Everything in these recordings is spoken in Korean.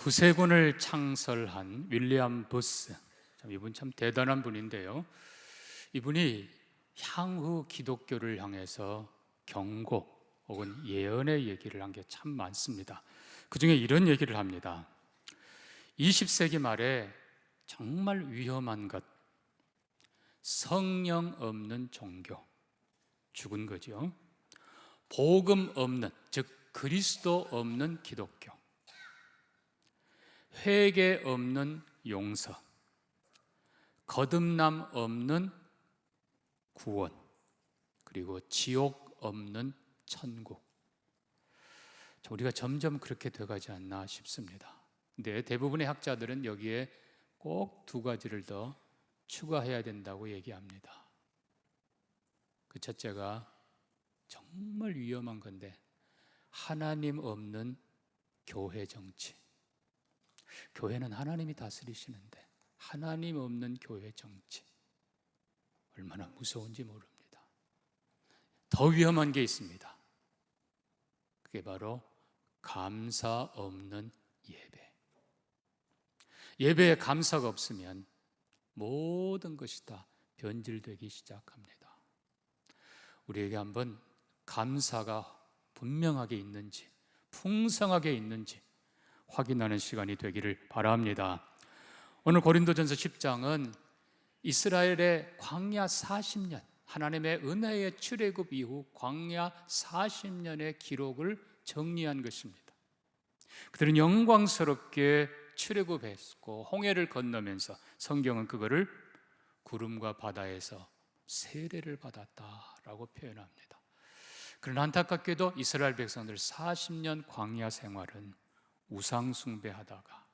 구세군을 창설한 윌리엄 부스, 이분 참 대단한 분인데요. 이분이 향후 기독교를 향해서 경고 혹은 예언의 얘기를 한 게 참 많습니다. 그 중에 이런 얘기를 합니다. 20세기 말에 정말 위험한 것, 성령 없는 종교, 죽은 거죠. 복음 없는, 즉 그리스도 없는 기독교, 회개 없는 용서, 거듭남 없는 구원, 그리고 지옥 없는 천국. 우리가 점점 그렇게 돼가지 않나 싶습니다. 근데 대부분의 학자들은 여기에 꼭 두 가지를 더 추가해야 된다고 얘기합니다. 그 첫째가 정말 위험한 건데, 하나님 없는 교회 정치. 교회는 하나님이 다스리시는데 하나님 없는 교회 정치, 얼마나 무서운지 모릅니다. 더 위험한 게 있습니다. 그게 바로 감사 없는 예배. 예배에 감사가 없으면 모든 것이 다 변질되기 시작합니다. 우리에게 한번 감사가 분명하게 있는지, 풍성하게 있는지 확인하는 시간이 되기를 바랍니다. 오늘 고린도전서 10장은 이스라엘의 광야 40년, 하나님의 은혜의 출애굽 이후 광야 40년의 기록을 정리한 것입니다. 그들은 영광스럽게 출애굽했고 홍해를 건너면서 성경은 그거를 구름과 바다에서 세례를 받았다라고 표현합니다. 그러나 안타깝게도 이스라엘 백성들 40년 광야 생활은 우상 숭배하다가,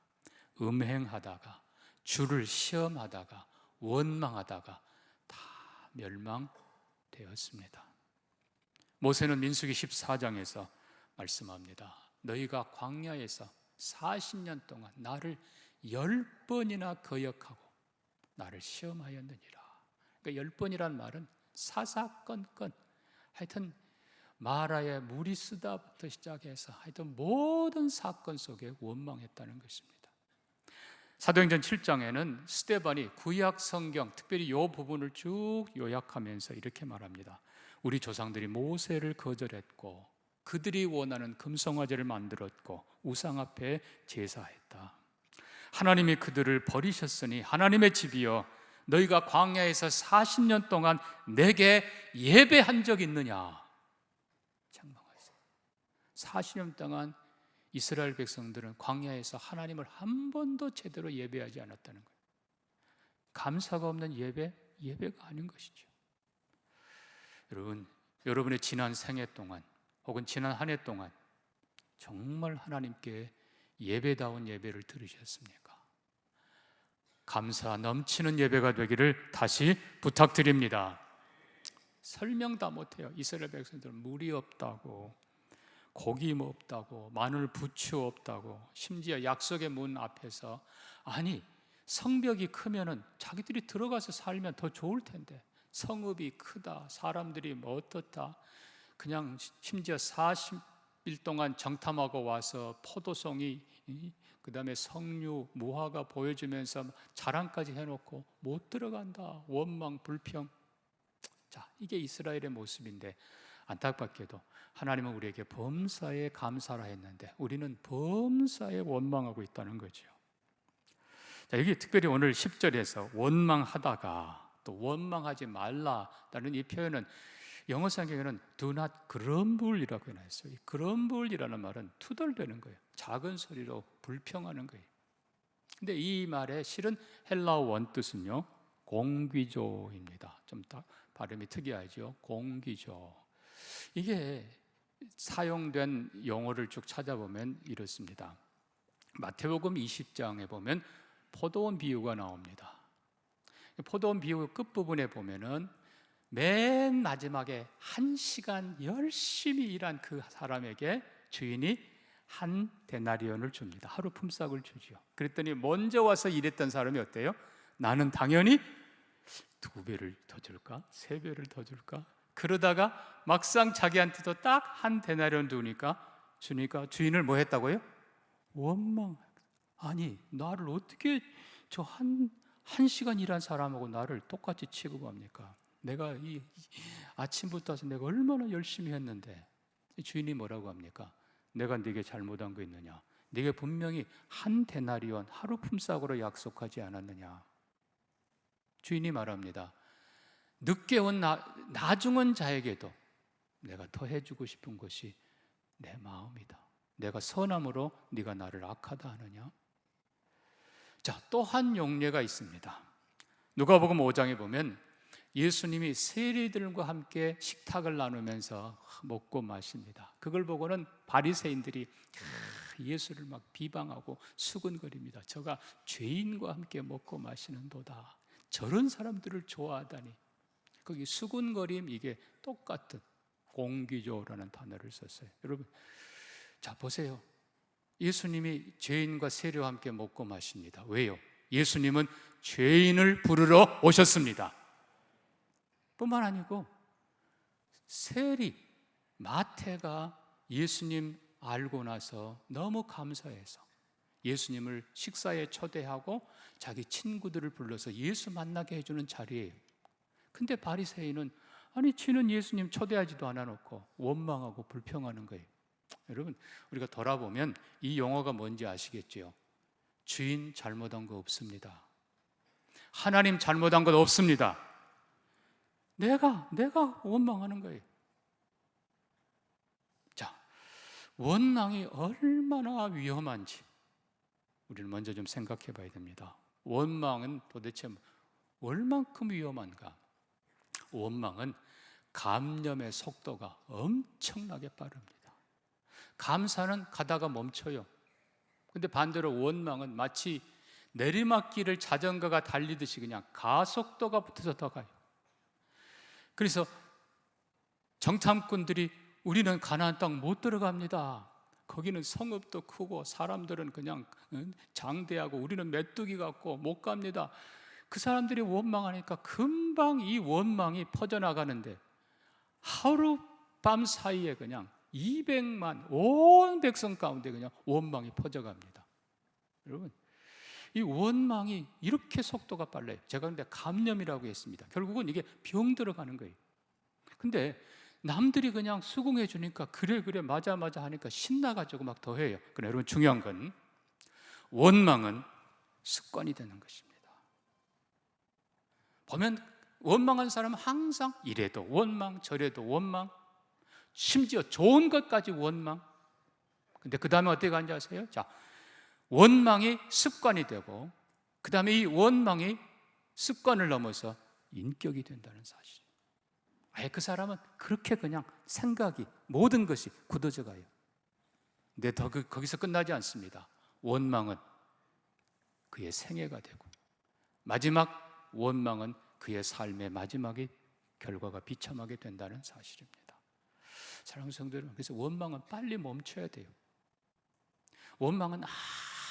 음행하다가, 주를 시험하다가, 원망하다가 다 멸망되었습니다. 모세는 민수기 14장에서 말씀합니다. 너희가 광야에서 40년 동안 나를 10번이나 거역하고 나를 시험하였느니라. 그러니까 10번이란 말은 사사건건, 하여튼 마라의 물이 쓰다부터 시작해서 하여튼 모든 사건 속에 원망했다는 것입니다. 사도행전 7장에는 스데반이 구약 성경, 특별히 이 부분을 쭉 요약하면서 이렇게 말합니다. 우리 조상들이 모세를 거절했고 그들이 원하는 금송아지를 만들었고 우상 앞에 제사했다. 하나님이 그들을 버리셨으니 하나님의 집이여, 너희가 광야에서 40년 동안 내게 예배한 적 있느냐? 40년 동안 이스라엘 백성들은 광야에서 하나님을 한 번도 제대로 예배하지 않았다는 거예요. 감사가 없는 예배가 아닌 것이죠. 여러분의 지난 생애 동안 혹은 지난 한 해 동안 정말 하나님께 예배다운 예배를 들으셨습니까? 감사 넘치는 예배가 되기를 다시 부탁드립니다. 설명 다 못해요. 이스라엘 백성들은 물이 없다고, 고기 없다고, 마늘 부추 없다고, 심지어 약속의 문 앞에서, 아니 성벽이 크면은 자기들이 들어가서 살면 더 좋을 텐데 성읍이 크다, 사람들이 뭐 어떻다, 그냥 심지어 40일 동안 정탐하고 와서 포도송이, 그 다음에 석류, 무화과 보여주면서 자랑까지 해놓고 못 들어간다, 원망, 불평. 자, 이게 이스라엘의 모습인데 안타깝게도 하나님은 우리에게 범사에 감사라 했는데 우리는 범사에 원망하고 있다는 거죠. 자, 여기 특별히 오늘 10절에서 원망하다가 또 원망하지 말라라는 이 표현은 영어 성경에는 do not grumble이라고 해놨어요. 이 grumble이라는 말은 투덜대는 거예요. 작은 소리로 불평하는 거예요. 근데 이 말의 실은 헬라어 원뜻은요, 공귀조입니다. 좀 발음이 특이하죠. 공귀조. 이게 사용된 용어를 쭉 찾아보면 이렇습니다. 마태복음 20장에 보면 포도원 비유가 나옵니다. 포도원 비유 끝부분에 보면은 맨 마지막에 1시간 열심히 일한 그 사람에게 주인이 한 데나리온을 줍니다. 하루 품삯을 주죠. 그랬더니 먼저 와서 일했던 사람이 어때요? 나는 당연히 2배를 더 줄까? 3배를 더 줄까? 그러다가 막상 자기한테도 딱 한 데나리온 주니까 주인을 뭐 했다고요? 원망. 아니, 나를 어떻게 저 한 시간 일한 사람하고 나를 똑같이 취급합니까? 내가 이 아침부터 해서 내가 얼마나 열심히 했는데. 주인이 뭐라고 합니까? 내가 네게 잘못한 거 있느냐? 네게 분명히 한 데나리온 하루 품삯으로 약속하지 않았느냐? 주인이 말합니다. 늦게 온 나중은 자에게도 내가 더 해주고 싶은 것이 내 마음이다. 내가 선함으로 네가 나를 악하다 하느냐? 자, 또 한 용례가 있습니다. 누가복음 5장에 보면 예수님이 세리들과 함께 식탁을 나누면서 먹고 마십니다. 그걸 보고는 바리새인들이 예수를 막 비방하고 수근거립니다. 저가 죄인과 함께 먹고 마시는도다. 저런 사람들을 좋아하다니. 거기 수근거림, 이게 똑같은 공기조라는 단어를 썼어요. 여러분, 자 보세요. 예수님이 죄인과 세리와 함께 먹고 마십니다. 왜요? 예수님은 죄인을 부르러 오셨습니다. 뿐만 아니고 세리 마태가 예수님 알고 나서 너무 감사해서 예수님을 식사에 초대하고 자기 친구들을 불러서 예수 만나게 해주는 자리예요. 근데 바리새인은 아니 지는 예수님 초대하지도 않아 놓고 원망하고 불평하는 거예요. 여러분, 우리가 돌아보면 이 용어가 뭔지 아시겠죠? 주인 잘못한 거 없습니다. 하나님 잘못한 것 없습니다. 내가 원망하는 거예요. 자, 원망이 얼마나 위험한지 우리는 먼저 좀 생각해 봐야 됩니다. 원망은 도대체 얼만큼 위험한가? 원망은 감염의 속도가 엄청나게 빠릅니다. 감사는 가다가 멈춰요. 근데 반대로 원망은 마치 내리막길을 자전거가 달리듯이 그냥 가속도가 붙어서 더 가요. 그래서 정탐꾼들이 우리는 가나안 땅 못 들어갑니다. 거기는 성읍도 크고 사람들은 그냥 장대하고 우리는 메뚜기 같고 못 갑니다. 그 사람들이 원망하니까 금방 이 원망이 퍼져나가는데 하룻밤 사이에 그냥 200만 온 백성 가운데 그냥 원망이 퍼져갑니다. 여러분, 이 원망이 이렇게 속도가 빨라요. 제가 근데 감염이라고 했습니다. 결국은 이게 병 들어가는 거예요. 근데 남들이 그냥 수긍해 주니까 그래 맞아 하니까 신나가지고 막 더 해요. 그러나 여러분, 중요한 건 원망은 습관이 되는 것입니다. 보면 원망한 사람은 항상 이래도 원망 저래도 원망, 심지어 좋은 것까지 원망. 근데 그 다음에 어떻게 가는지 아세요? 자, 원망이 습관이 되고 그 다음에 이 원망이 습관을 넘어서 인격이 된다는 사실. 아예 그 사람은 그렇게 그냥 생각이 모든 것이 굳어져 가요. 근데 거기서 끝나지 않습니다. 원망은 그의 생애가 되고 마지막 원망은 그의 삶의 마지막의 결과가 비참하게 된다는 사실입니다. 사랑하는 성도 여러분, 그래서 원망은 빨리 멈춰야 돼요. 원망은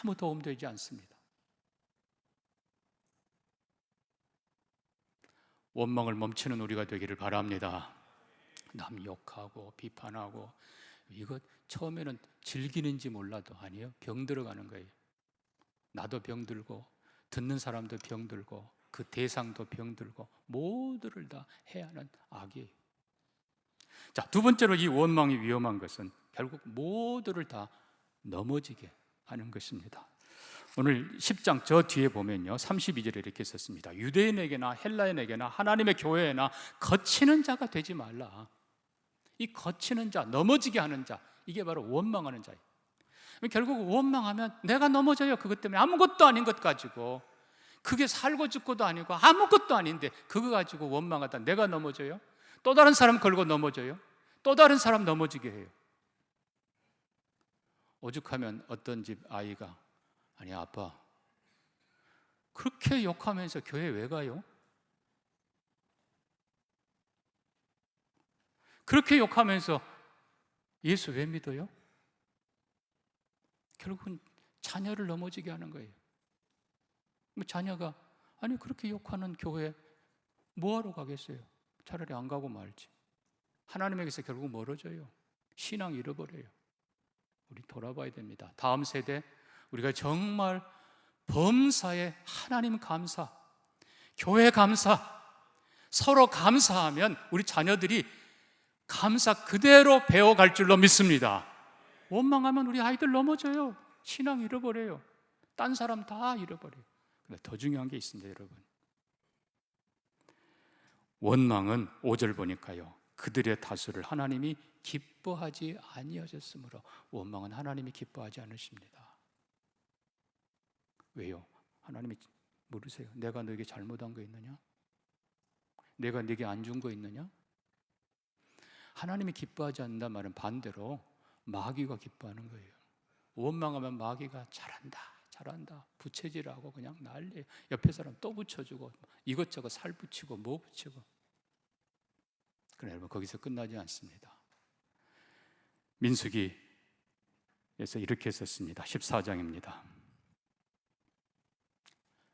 아무 도움 되지 않습니다. 원망을 멈추는 우리가 되기를 바랍니다. 남 욕하고 비판하고 이거 처음에는 즐기는지 몰라도 아니에요. 병 들어가는 거예요. 나도 병 들고 듣는 사람도 병 들고 그 대상도 병 들고 모두를 다 해야 하는 악이에요. 자, 두 번째로 이 원망이 위험한 것은 결국 모두를 다 넘어지게 하는 것입니다. 오늘 10장 저 뒤에 보면요 32절에 이렇게 썼습니다. 유대인에게나 헬라인에게나 하나님의 교회에나 거치는 자가 되지 말라. 이 거치는 자, 넘어지게 하는 자, 이게 바로 원망하는 자예요. 결국 원망하면 내가 넘어져요. 그것 때문에 아무것도 아닌 것 가지고, 그게 살고 죽고도 아니고 아무것도 아닌데 그거 가지고 원망하다 내가 넘어져요. 또 다른 사람 걸고 넘어져요. 또 다른 사람 넘어지게 해요. 오죽하면 어떤 집 아이가 아니 아빠 그렇게 욕하면서 교회 왜 가요? 그렇게 욕하면서 예수 왜 믿어요? 결국은 자녀를 넘어지게 하는 거예요. 자녀가 아니 그렇게 욕하는 교회 뭐하러 가겠어요? 차라리 안 가고 말지. 하나님에게서 결국 멀어져요. 신앙 잃어버려요. 우리 돌아봐야 됩니다. 다음 세대 우리가 정말 범사에 하나님 감사, 교회 감사, 서로 감사하면 우리 자녀들이 감사 그대로 배워갈 줄로 믿습니다. 원망하면 우리 아이들 넘어져요. 신앙 잃어버려요. 딴 사람 다 잃어버려요. 근데 더 중요한 게 있습니다, 여러분. 원망은 5절 보니까요, 그들의 다수를 하나님이 기뻐하지 아니하셨으므로 원망은 하나님이 기뻐하지 않으십니다. 왜요? 하나님이 물으세요. 내가 너에게 잘못한 거 있느냐? 내가 네게 안 준 거 있느냐? 하나님이 기뻐하지 않는다는 말은 반대로 마귀가 기뻐하는 거예요. 원망하면 마귀가 잘한다 부채질하고 그냥 난리예요. 옆에 사람 또 붙여주고 이것저것 살 붙이고 뭐 붙이고. 그러나 여러분, 거기서 끝나지 않습니다. 민수기에서 이렇게 썼습니다. 14장입니다.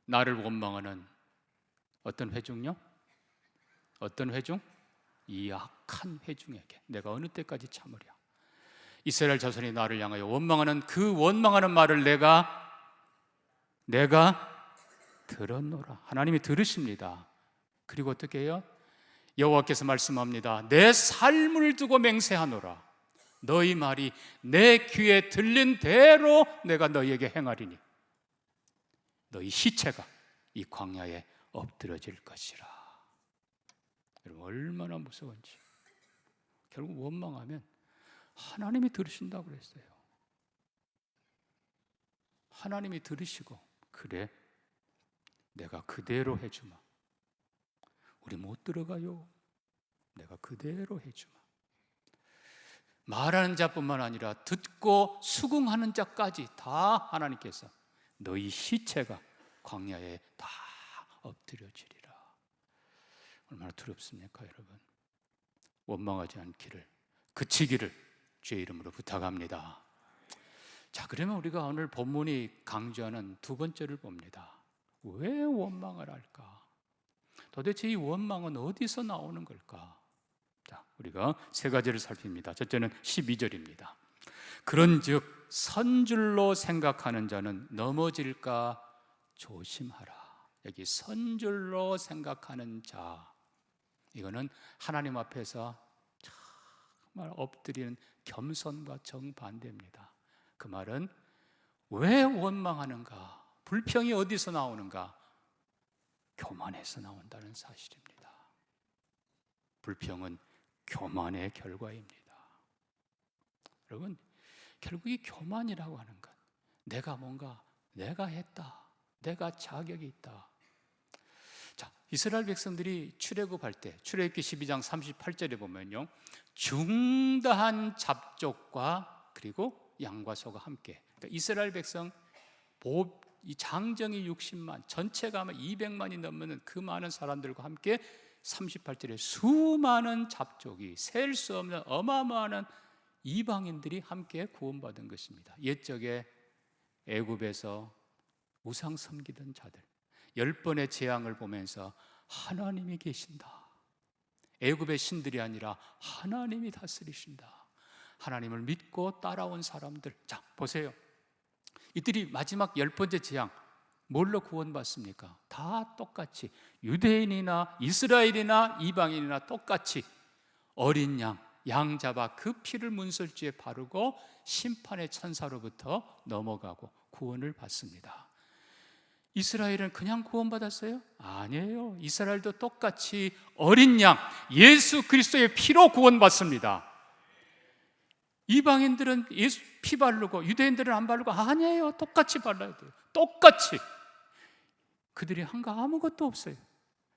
나를 원망하는 어떤 회중요? 어떤 회중? 이 악한 회중에게 내가 어느 때까지 참으랴. 이스라엘 자손이 나를 향하여 원망하는 그 원망하는 말을 내가 들었노라. 하나님이 들으십니다. 그리고 어떻게 해요? 여호와께서 말씀합니다. 내 삶을 두고 맹세하노라. 너희 말이 내 귀에 들린 대로 내가 너희에게 행하리니 너희 시체가 이 광야에 엎드러질 것이라. 여러분, 얼마나 무서운지. 결국 원망하면 하나님이 들으신다고 그랬어요. 하나님이 들으시고, 그래, 내가 그대로 해주마. 우리 못 들어가요. 내가 그대로 해주마. 말하는 자뿐만 아니라 듣고 수긍하는 자까지 다 하나님께서 너희 시체가 광야에 다 엎드려지리라. 얼마나 두렵습니까, 여러분? 원망하지 않기를, 그치기를 주의 이름으로 부탁합니다. 자, 그러면 우리가 오늘 본문이 강조하는 두 번째를 봅니다. 왜 원망을 할까? 도대체 이 원망은 어디서 나오는 걸까? 자, 우리가 세 가지를 살핍니다. 첫째는 12절입니다. 그런즉 선줄로 생각하는 자는 넘어질까 조심하라. 여기 선줄로 생각하는 자, 이거는 하나님 앞에서 정말 엎드리는 겸손과 정반대입니다. 그 말은 왜 원망하는가? 불평이 어디서 나오는가? 교만에서 나온다는 사실입니다. 불평은 교만의 결과입니다. 여러분, 결국 이 교만이라고 하는 것, 내가 했다, 내가 자격이 있다. 자, 이스라엘 백성들이 출애굽할 때, 출애굽기 12장 38절에 보면요, 중다한 잡족과 그리고 양과 소가 함께, 그러니까 이스라엘 백성 이 장정이 60만, 전체가 아마 200만이 넘는 그 많은 사람들과 함께 38절에 수많은 잡족이, 셀 수 없는 어마어마한 이방인들이 함께 구원받은 것입니다. 옛적에 애굽에서 우상 섬기던 자들, 10번의 재앙을 보면서 하나님이 계신다, 애굽의 신들이 아니라 하나님이 다스리신다, 하나님을 믿고 따라온 사람들. 자, 보세요. 이들이 마지막 10번째 재앙 뭘로 구원받습니까? 다 똑같이 유대인이나 이스라엘이나 이방인이나 똑같이 어린 양 잡아 그 피를 문설주에 바르고 심판의 천사로부터 넘어가고 구원을 받습니다. 이스라엘은 그냥 구원받았어요? 아니에요. 이스라엘도 똑같이 어린 양 예수 그리스도의 피로 구원받습니다. 이방인들은 예수 피 바르고 유대인들은 안 바르고, 아니에요. 똑같이 발라야 돼요. 똑같이. 그들이 한 거 아무것도 없어요.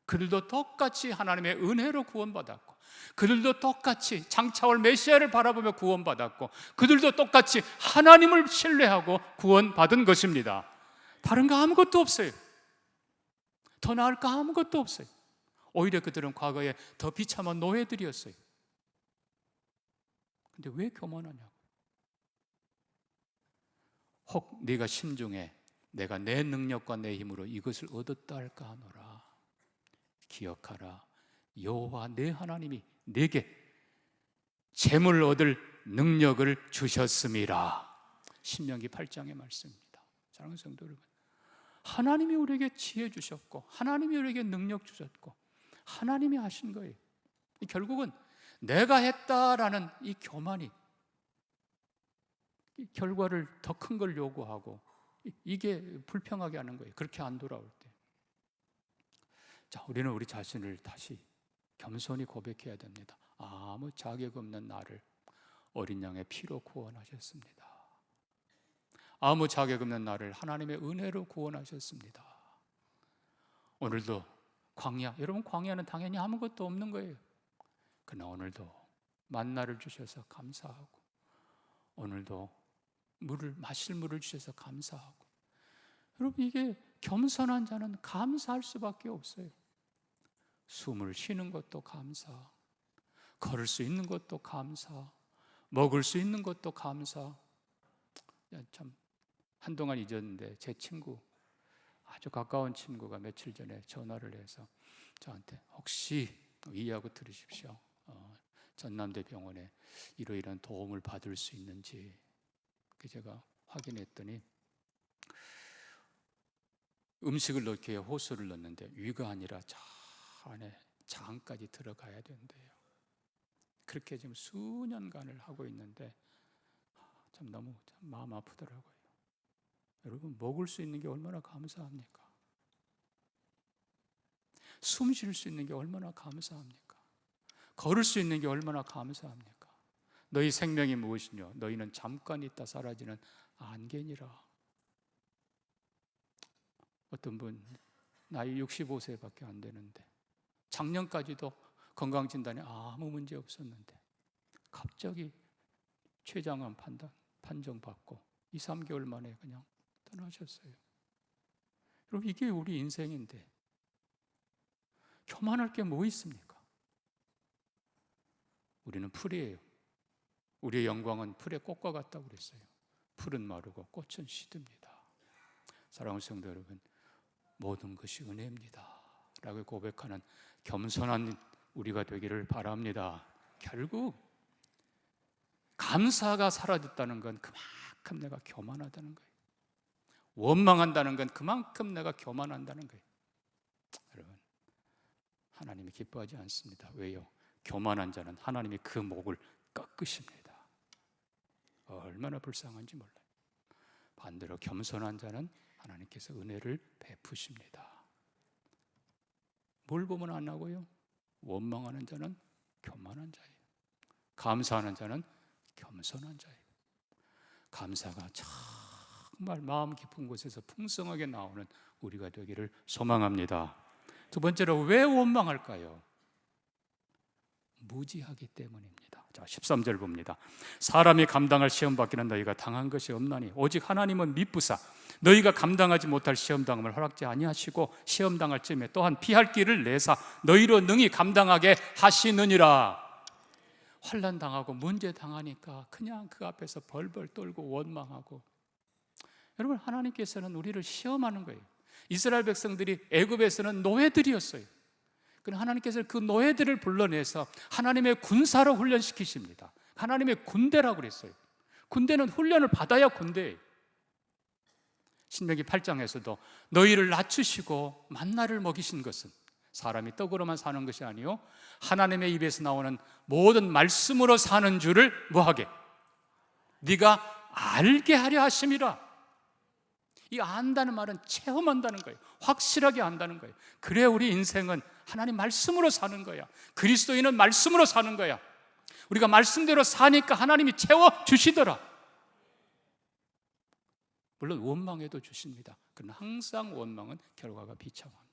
그들도 똑같이 하나님의 은혜로 구원받았고, 그들도 똑같이 장차올 메시아를 바라보며 구원받았고, 그들도 똑같이 하나님을 신뢰하고 구원받은 것입니다. 다른 거 아무것도 없어요. 더 나을 거 아무것도 없어요. 오히려 그들은 과거에 더 비참한 노예들이었어요. 근데 왜 교만하냐고. 혹 네가 심중에 내가 내 능력과 내 힘으로 이것을 얻었다 할까 하노라. 기억하라, 여호와 내 하나님이 네게 재물 얻을 능력을 주셨음이라. 신명기 8장의 말씀입니다. 사랑하는 성도 여러분, 하나님이 우리에게 지혜 주셨고 하나님이 우리에게 능력 주셨고 하나님이 하신 거예요. 결국은 내가 했다라는 이 교만이 이 결과를 더 큰 걸 요구하고 이게 불평하게 하는 거예요. 그렇게 안 돌아올 때. 자, 우리는 우리 자신을 다시 겸손히 고백해야 됩니다. 아무 자격 없는 나를 어린 양의 피로 구원하셨습니다. 아무 자격 없는 나를 하나님의 은혜로 구원하셨습니다. 오늘도 광야, 여러분 광야는 당연히 아무것도 없는 거예요. 그러나 오늘도 만나를 주셔서 감사하고 오늘도 마실 물을 주셔서 감사하고 여러분 이게 겸손한 자는 감사할 수밖에 없어요. 숨을 쉬는 것도 감사, 걸을 수 있는 것도 감사, 먹을 수 있는 것도 감사. 참 한동안 잊었는데 제 친구, 아주 가까운 친구가 며칠 전에 전화를 해서 저한테 혹시 이해하고 들으십시오. 전남대병원에 이러이러한 도움을 받을 수 있는지 제가 확인했더니 음식을 넣기에 호수를 넣는데 위가 아니라 저 안에 장까지 들어가야 된대요. 그렇게 지금 수년간을 하고 있는데 참 너무 마음 아프더라고요. 여러분 먹을 수 있는 게 얼마나 감사합니까? 숨 쉴 수 있는 게 얼마나 감사합니까? 걸을 수 있는 게 얼마나 감사합니까? 너희 생명이 무엇이뇨? 너희는 잠깐 있다 사라지는 안개니라. 어떤 분 나이 65세밖에 안 되는데 작년까지도 건강진단에 아무 문제 없었는데 갑자기 췌장암 판정받고 2, 3개월 만에 그냥 떠나셨어요. 여러분 이게 우리 인생인데 교만할 게 뭐 있습니까? 우리는 풀이에요. 우리의 영광은 풀의 꽃과 같다고 그랬어요. 풀은 마르고 꽃은 시듭니다. 사랑하는 성도 여러분, 모든 것이 은혜입니다 라고 고백하는 겸손한 우리가 되기를 바랍니다. 결국 감사가 사라졌다는 건 그만큼 내가 교만하다는 거예요. 원망한다는 건 그만큼 내가 교만한다는 거예요. 여러분, 하나님이 기뻐하지 않습니다. 왜요? 교만한 자는 하나님이 그 목을 꺾으십니다. 얼마나 불쌍한지 몰라요. 반대로 겸손한 자는 하나님께서 은혜를 베푸십니다. 뭘 보면 안 하고요? 원망하는 자는 교만한 자예요. 감사하는 자는 겸손한 자예요. 감사가 정말 마음 깊은 곳에서 풍성하게 나오는 우리가 되기를 소망합니다. 두 번째로 왜 원망할까요? 무지하기 때문입니다. 자, 13절 봅니다. 사람이 감당할 시험 받기는 너희가 당한 것이 없나니 오직 하나님은 미쁘사 너희가 감당하지 못할 시험 당함을 허락지 아니하시고 시험 당할 쯤에 또한 피할 길을 내사 너희로 능히 감당하게 하시느니라. 환난 당하고 문제 당하니까 그냥 그 앞에서 벌벌 떨고 원망하고. 여러분, 하나님께서는 우리를 시험하는 거예요. 이스라엘 백성들이 애굽에서는 노예들이었어요. 그러나 하나님께서 그 노예들을 불러내서 하나님의 군사로 훈련시키십니다. 하나님의 군대라고 그랬어요. 군대는 훈련을 받아야 군대예요. 신명기 8장에서도 너희를 낮추시고 만나를 먹이신 것은 사람이 떡으로만 사는 것이 아니요 하나님의 입에서 나오는 모든 말씀으로 사는 줄을 뭐하게? 네가 알게 하려 하심이라. 이 안다는 말은 체험한다는 거예요. 확실하게 안다는 거예요. 그래 우리 인생은 하나님 말씀으로 사는 거야. 그리스도인은 말씀으로 사는 거야. 우리가 말씀대로 사니까 하나님이 채워주시더라. 물론 원망해도 주십니다. 그러나 항상 원망은 결과가 비참합니다.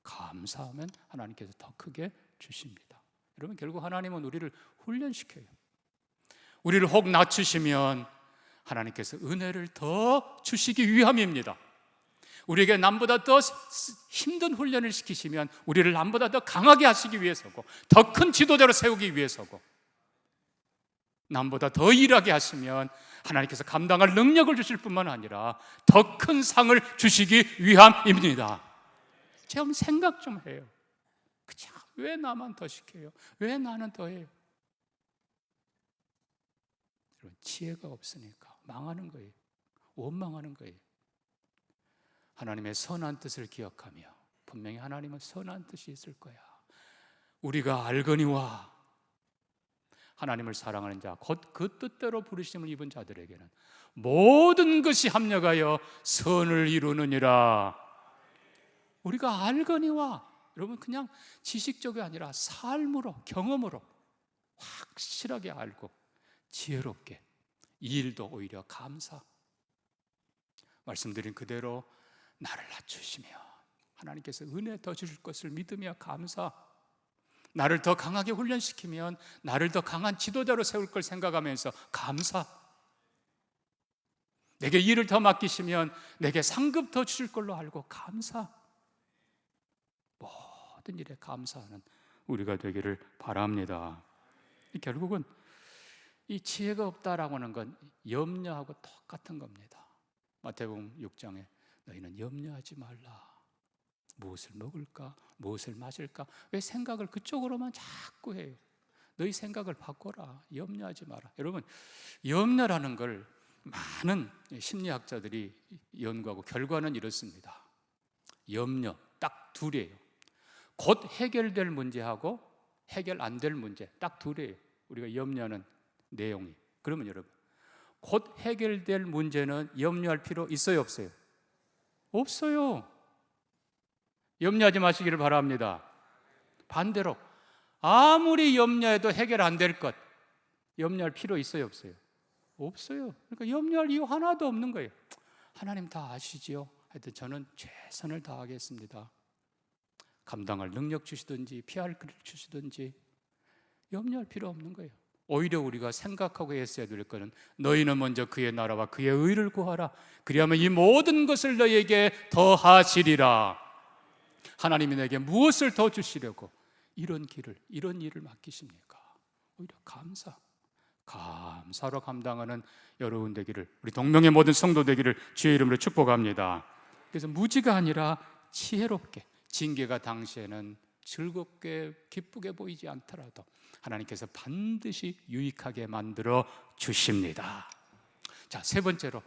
감사하면 하나님께서 더 크게 주십니다. 여러분, 결국 하나님은 우리를 훈련시켜요. 우리를 혹 낮추시면 하나님께서 은혜를 더 주시기 위함입니다. 우리에게 남보다 더 힘든 훈련을 시키시면 우리를 남보다 더 강하게 하시기 위해서고 더 큰 지도자로 세우기 위해서고 남보다 더 일하게 하시면 하나님께서 감당할 능력을 주실 뿐만 아니라 더 큰 상을 주시기 위함입니다. 제가 생각 좀 해요. 그냥 왜 나만 더 시켜요? 왜 나는 더 해요? 여러분, 지혜가 없으니까 망하는 거예요. 원망하는 거예요. 하나님의 선한 뜻을 기억하며 분명히 하나님은 선한 뜻이 있을 거야. 우리가 알거니와 하나님을 사랑하는 자, 곧 그 뜻대로 부르심을 입은 자들에게는 모든 것이 합력하여 선을 이루느니라. 우리가 알거니와, 여러분 그냥 지식적이 아니라 삶으로, 경험으로 확실하게 알고 지혜롭게 이 일도 오히려 감사. 말씀드린 그대로 나를 낮추시며 하나님께서 은혜 더 주실 것을 믿으며 감사. 나를 더 강하게 훈련시키면 나를 더 강한 지도자로 세울 걸 생각하면서 감사. 내게 일을 더 맡기시면 내게 상급 더 주실 걸로 알고 감사. 모든 일에 감사하는 우리가 되기를 바랍니다. 결국은 이 지혜가 없다라고 하는 건 염려하고 똑같은 겁니다. 마태복음 6장에 너희는 염려하지 말라. 무엇을 먹을까? 무엇을 마실까? 왜 생각을 그쪽으로만 자꾸 해요? 너희 생각을 바꿔라. 염려하지 마라. 여러분, 염려라는 걸 많은 심리학자들이 연구하고 결과는 이렇습니다. 염려 딱 둘이에요. 곧 해결될 문제하고 해결 안 될 문제 딱 둘이에요. 우리가 염려하는 내용이. 그러면 여러분, 곧 해결될 문제는 염려할 필요 있어요, 없어요? 없어요. 염려하지 마시기를 바랍니다. 반대로 아무리 염려해도 해결 안 될 것 염려할 필요 있어요, 없어요? 없어요. 그러니까 염려할 이유 하나도 없는 거예요. 하나님 다 아시지요? 하여튼 저는 최선을 다하겠습니다. 감당할 능력 주시든지 피할 길을 주시든지 염려할 필요 없는 거예요. 오히려 우리가 생각하고 했어야 될 것은 너희는 먼저 그의 나라와 그의 의를 구하라. 그리하면 이 모든 것을 너희에게 더하시리라. 하나님이 내게 무엇을 더 주시려고 이런 길을, 이런 일을 맡기십니까? 오히려 감사로 감당하는 여러분 되기를, 우리 동명의 모든 성도 되기를 주의 이름으로 축복합니다. 그래서 무지가 아니라 지혜롭게, 징계가 당시에는 즐겁게 기쁘게 보이지 않더라도 하나님께서 반드시 유익하게 만들어 주십니다. 자, 세 번째로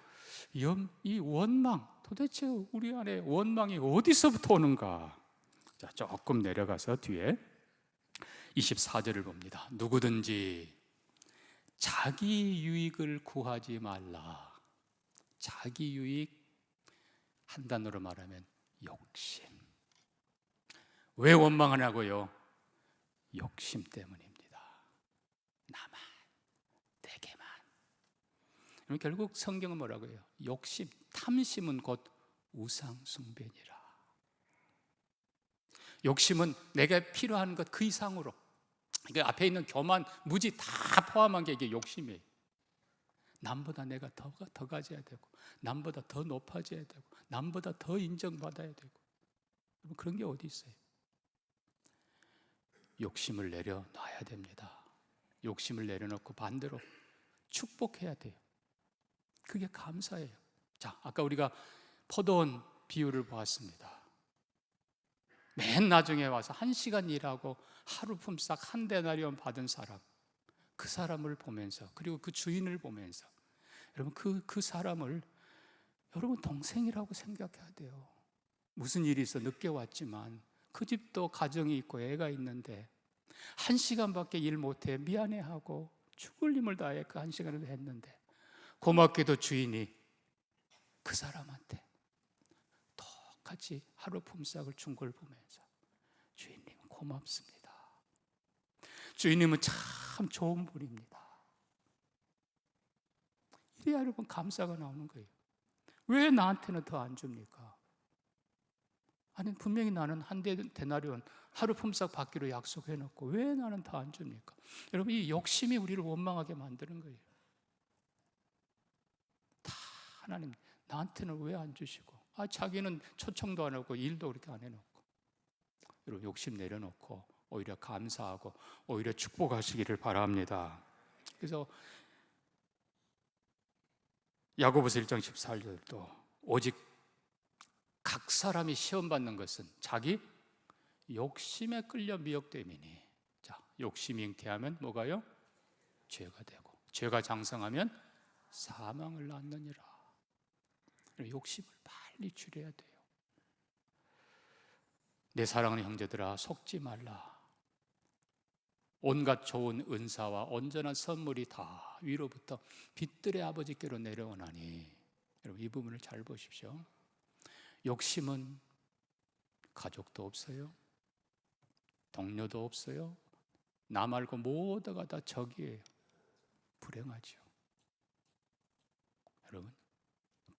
이 원망, 도대체 우리 안에 원망이 어디서부터 오는가? 자, 조금 내려가서 뒤에 24절을 봅니다. 누구든지 자기 유익을 구하지 말라. 자기 유익, 한 단어로 말하면 욕심. 왜 원망하냐고요? 욕심 때문입니다. 나만, 내게만. 그럼 결국 성경은 뭐라고 해요? 욕심, 탐심은 곧 우상숭배니라. 욕심은 내가 필요한 것 그 이상으로, 그러니까 앞에 있는 교만, 무지 다 포함한 게 이게 욕심이에요. 남보다 내가 더 가져야 되고, 남보다 더 높아져야 되고, 남보다 더 인정받아야 되고. 그런 게 어디 있어요? 욕심을 내려놔야 됩니다. 욕심을 내려놓고 반대로 축복해야 돼요. 그게 감사예요. 자, 아까 우리가 포도원 비유를 보았습니다. 맨 나중에 와서 1시간 일하고 하루 품삯 한 데나리온 받은 사람, 그 사람을 보면서, 그리고 그 주인을 보면서, 여러분 그 사람을 여러분 동생이라고 생각해야 돼요. 무슨 일이 있어 늦게 왔지만 그 집도 가정이 있고 애가 있는데 1시간밖에 일 못해 미안해하고 죽을 힘을 다해 그 1시간을 했는데, 고맙게도 주인이 그 사람한테 똑같이 하루 품삯을 준 걸 보면서 주인님 고맙습니다. 주인님은 참 좋은 분입니다. 이래야 여러분 감사가 나오는 거예요. 왜 나한테는 더 안 줍니까? 아니 분명히 나는 한 데나리온 하루 품삯 받기로 약속해놓고 왜 나는 더 안 줍니까? 여러분 이 욕심이 우리를 원망하게 만드는 거예요. 다 하나님 나한테는 왜 안 주시고, 자기는 초청도 안 하고 일도 그렇게 안 해놓고. 여러분 욕심 내려놓고 오히려 감사하고 오히려 축복하시기를 바랍니다. 그래서 야고보서 1장 14절도 오직 각 사람이 시험받는 것은 자기 욕심에 끌려 미혹됨이니. 자, 욕심이 잉태하면 뭐가요? 죄가 되고, 죄가 장성하면 사망을 낳느니라. 욕심을 빨리 줄여야 돼요. 내 사랑하는 형제들아, 속지 말라. 온갖 좋은 은사와 온전한 선물이 다 위로부터 빛들의 아버지께로 내려오나니, 여러분 이 부분을 잘 보십시오. 욕심은 가족도 없어요, 동료도 없어요, 나 말고 모두가 다 적이에요. 불행하죠. 여러분,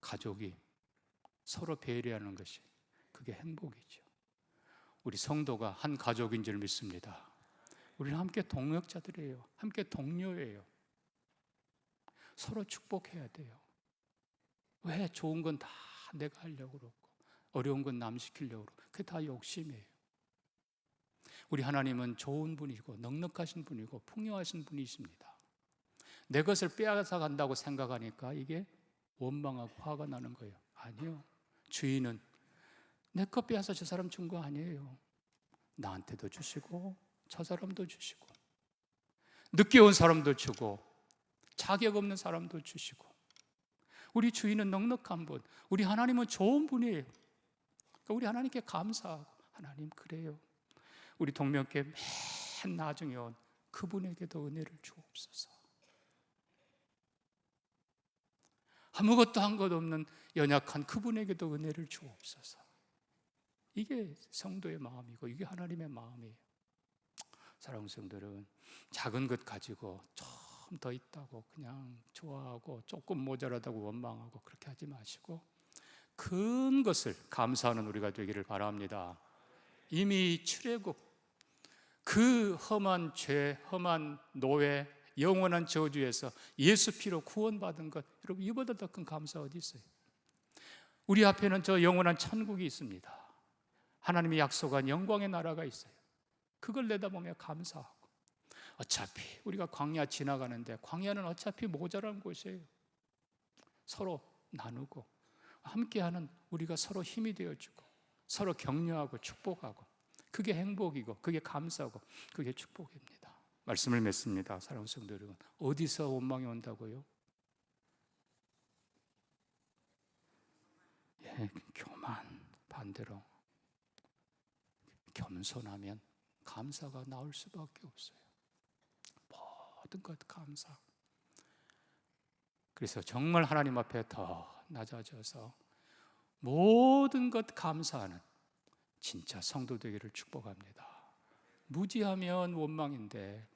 가족이 서로 배려하는 것이 그게 행복이죠. 우리 성도가 한 가족인 줄 믿습니다. 우리는 함께 동역자들이에요. 함께 동료예요. 서로 축복해야 돼요. 왜? 좋은 건 다 내가 하려고 그러고 어려운 건 남 시키려고 그러고, 그게 다 욕심이에요. 우리 하나님은 좋은 분이고 넉넉하신 분이고 풍요하신 분이십니다. 내 것을 빼앗아 간다고 생각하니까 이게 원망하고 화가 나는 거예요. 아니요, 주인은 내 것 빼앗아 저 사람 준 거 아니에요. 나한테도 주시고 저 사람도 주시고 늦게 온 사람도 주고 자격 없는 사람도 주시고, 우리 주인은 넉넉한 분, 우리 하나님은 좋은 분이에요. 그러니까 우리 하나님께 감사하고, 하나님 그래요, 우리 동명께 맨 나중에 온 그분에게도 은혜를 주옵소서. 아무것도 한 것 없는 연약한 그분에게도 은혜를 주옵소서. 이게 성도의 마음이고 이게 하나님의 마음이에요. 사랑하는 성도들은 작은 것 가지고 좀 더 있다고 그냥 좋아하고 조금 모자라다고 원망하고 그렇게 하지 마시고 큰 것을 감사하는 우리가 되기를 바랍니다. 이미 출애굽, 그 험한 죄, 험한 노예, 영원한 저주에서 예수 피로 구원받은 것, 여러분 이보다 더 큰 감사 어디 있어요? 우리 앞에는 저 영원한 천국이 있습니다. 하나님이 약속한 영광의 나라가 있어요. 그걸 내다보며 감사하고, 어차피 우리가 광야 지나가는데 광야는 어차피 모자란 곳이에요. 서로 나누고 함께하는, 우리가 서로 힘이 되어주고 서로 격려하고 축복하고, 그게 행복이고 그게 감사고 그게 축복입니다. 말씀을 맺습니다. 사랑하는 성도 여러분, 어디서 원망이 온다고요? 교만, 반대로 겸손하면 감사가 나올 수밖에 없어요. 모든 것 감사. 그래서 정말 하나님 앞에 더 낮아져서 모든 것 감사하는 진짜 성도 되기를 축복합니다. 무지하면 원망인데,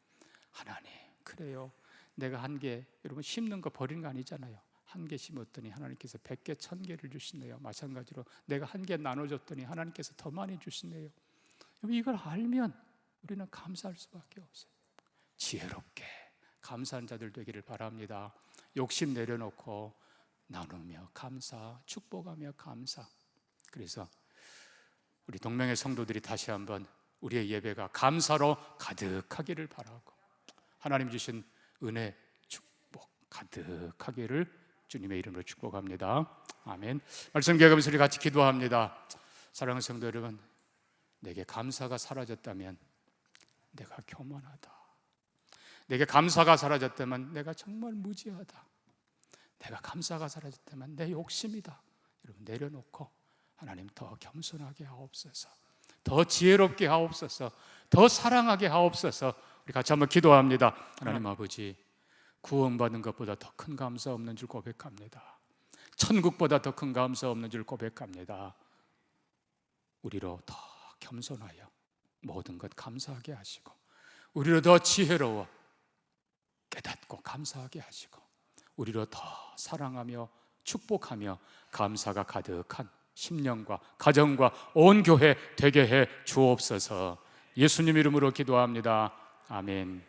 하나님 그래요, 내가 한 개, 여러분 심는 거 버리는 거 아니잖아요. 한 개 심었더니 하나님께서 100개, 1000개를 주시네요. 마찬가지로 내가 한 개 나눠줬더니 하나님께서 더 많이 주시네요. 이걸 알면 우리는 감사할 수밖에 없어요. 지혜롭게 감사한 자들 되기를 바랍니다. 욕심 내려놓고 나누며 감사, 축복하며 감사. 그래서 우리 동명의 성도들이 다시 한번 우리의 예배가 감사로 가득하기를 바라고, 하나님 주신 은혜, 축복 가득하기를 주님의 이름으로 축복합니다. 아멘. 말씀 기억하면서 우리 같이 기도합니다. 사랑하는 성도 여러분, 내게 감사가 사라졌다면 내가 교만하다. 내게 감사가 사라졌다면 내가 정말 무지하다. 내가 감사가 사라졌다면 내 욕심이다. 여러분 내려놓고 하나님 더 겸손하게 하옵소서, 더 지혜롭게 하옵소서, 더 사랑하게 하옵소서. 우리 같이 한번 기도합니다. 하나님 아버지, 구원받은 것보다 더 큰 감사 없는 줄 고백합니다. 천국보다 더 큰 감사 없는 줄 고백합니다. 우리로 더 겸손하여 모든 것 감사하게 하시고, 우리로 더 지혜로워 깨닫고 감사하게 하시고, 우리로 더 사랑하며 축복하며 감사가 가득한 심령과 가정과 온 교회 되게 해 주옵소서. 예수님 이름으로 기도합니다. 아멘.